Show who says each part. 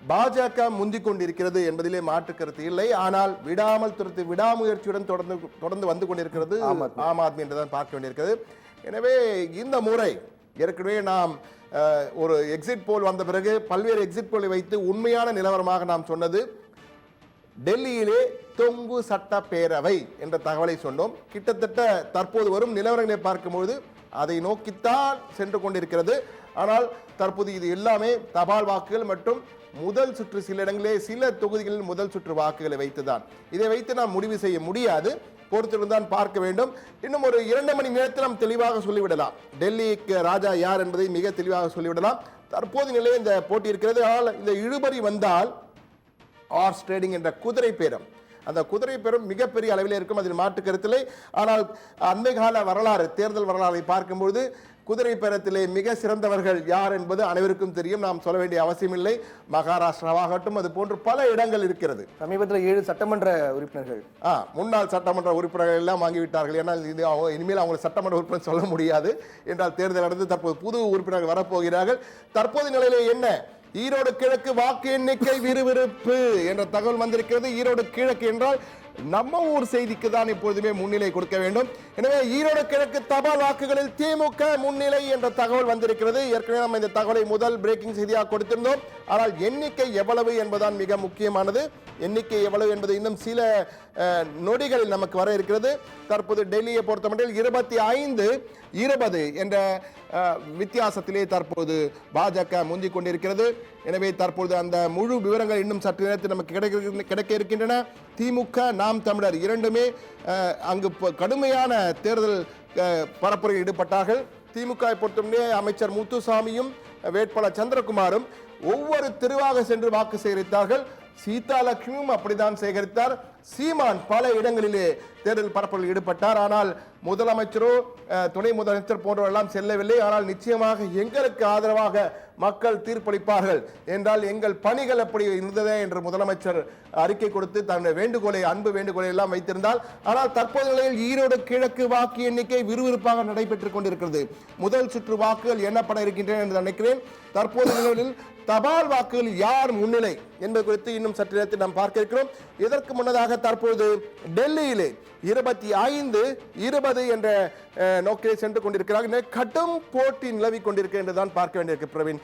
Speaker 1: பாஜக முந்திக் கொண்டிருக்கிறது என்பதிலே மாற்று கருத்து இல்லை. ஆனால் விடாமுயற்சியுடன் தொடர்ந்து வந்து கொண்டிருக்கிறது ஆம் ஆத்மி என்றுதான் பார்க்க வேண்டியிருக்கிறது. எனவே இந்த முறை ஏற்கனவே நாம் ஒரு எக்ஸிட் போல் வந்த பிறகு பல்வேறு எக்ஸிட் போலை வைத்து உண்மையான நிலவரமாக நாம் சொன்னது டெல்லியிலே தொங்கு சட்டப்பேரவை என்ற தகவலை சொன்னோம். கிட்டத்தட்ட தற்போது வரும் நிலவரங்களை பார்க்கும்போது அதை நோக்கித்தான் சென்று கொண்டிருக்கிறது. ஆனால் தற்போது இது எல்லாமே தபால் வாக்குகள் மற்றும் முதல் சுற்று, சில இடங்களிலே சில தொகுதிகளில் முதல் சுற்று வாக்குகளை வைத்துதான். இதை வைத்து நாம் முடிவு செய்ய முடியாது, பொறுத்திருந்தான் பார்க்க வேண்டும். இன்னும் ஒரு 2 மணி நேரத்தில் நாம் தெளிவாக சொல்லிவிடலாம். டெல்லிக்கு ராஜா யார் என்பதை மிக தெளிவாக சொல்லிவிடலாம். தற்போது நிலையில் இந்த போட்டி இருக்கிறது. ஆனால் இந்த இழுபறி வந்தால் ஹார்ஸ் ட்ரேடிங் என்ற குதிரை பேரம், அந்த குதிரை பேரம் மிகப்பெரிய அளவில் இருக்கும், அதில் மாற்று கருத்தில்லை. ஆனால் அண்மை கால வரலாறு, தேர்தல் வரலாறை பார்க்கும்போது குதிரை பேரத்திலே மிக சிறந்தவர்கள் யார் என்பது அனைவருக்கும் தெரியும், நாம் சொல்ல வேண்டிய அவசியமில்லை. மகாராஷ்டிராவாகட்டும் அது போன்று பல இடங்கள் இருக்கிறது.
Speaker 2: சமீபத்தில் 7 சட்டமன்ற உறுப்பினர்கள்,
Speaker 1: முன்னாள் சட்டமன்ற உறுப்பினர்கள் எல்லாம் வாங்கிவிட்டார்கள். ஏன்னால் இது இனிமேல் அவங்க சட்டமன்ற உறுப்பினர் சொல்ல முடியாது என்றால் தேர்தல் நடந்து தற்போது புது உறுப்பினர்கள் வரப்போகிறார்கள். தற்போது நிலையிலே என்ன, ஈரோடு கிழக்கு வாக்கு எண்ணிக்கை விறுவிறுப்பு என்ற தகவல் வந்திருக்கிறது. ஈரோடு கிழக்கு என்றால் நம்ம ஊர் செய்திக்கு தான் இப்பொழுதுமே முன்னிலை கொடுக்க வேண்டும். எனவே ஈரோடு கிழக்கு தபால் வாக்குகளில் திமுக முன்னிலை என்ற தகவல் வந்திருக்கிறது. ஏற்கனவே நம்ம இந்த தகவலை முதல் பிரேக்கிங் செய்தியாக கொடுத்திருந்தோம். ஆனால் எண்ணிக்கை எவ்வளவு என்பதுதான் மிக முக்கியமானது. எண்ணிக்கை எவ்வளவு என்பது இன்னும் சில நொடிகளில் நமக்கு வர இருக்கிறது. தற்போது டெல்லியை பொறுத்தமட்டில் 25-20 என்ற வித்தியாசத்திலே தற்போது பாஜக முந்திக் கொண்டிருக்கிறது. எனவே தற்போது அந்த முழு விவரங்கள் இன்னும் சற்று நேரத்தில் நமக்கு கிடைக்க இருக்கின்றன. திமுக, நாம் தமிழர் இரண்டுமே அங்கு கடுமையான தேர்தல் பரப்புரையில் ஈடுபட்டார்கள். திமுக பொறுத்தவரை அமைச்சர் முத்துசாமியும் வேட்பாளர் சந்திரகுமாரும் ஒவ்வொரு தெருவாக சென்று வாக்கு சேகரித்தார்கள். சீதாலட்சுமியும் அப்படித்தான் சேகரித்தார். சீமான் பல இடங்களிலே தேர்தல் பரப்புரையில் ஈடுபட்டார். ஆனால் முதலமைச்சரோ துணை முதலமைச்சர் போன்றவரெல்லாம் செல்லவில்லை. ஆனால் நிச்சயமாக எங்களுக்கு ஆதரவாக மக்கள் தீர்ப்பளிப்பார்கள் என்றால் எங்கள் பணிகள் அப்படி இருந்ததே என்று முதலமைச்சர் அறிக்கை கொடுத்து தன்னுடைய வேண்டுகோளை, அன்பு வேண்டுகோளை எல்லாம் வைத்திருந்தால். ஆனால் தற்போது நிலையில் ஈரோடு கிழக்கு வாக்கு எண்ணிக்கை விறுவிறுப்பாக நடைபெற்றுக் கொண்டிருக்கிறது. முதல் சுற்று வாக்குகள் எண்ணப்பட இருக்கின்றன என்று நினைக்கிறேன். தற்போது நிலையில் தபால் வாக்குகள் யார் முன்னிலை என்பது குறித்து இன்னும் சற்று நேரத்தில் நாம் பார்க்க இருக்கிறோம். இதற்கு முன்னதாக தற்போது டெல்லியிலே 25-20 என்ற நோக்கிலே சென்று கொண்டிருக்கிறார்கள். கடும் போட்டி நிலவி கொண்டிருக்கிறது என்றுதான் பார்க்க வேண்டியிருக்கு பிரவீன்.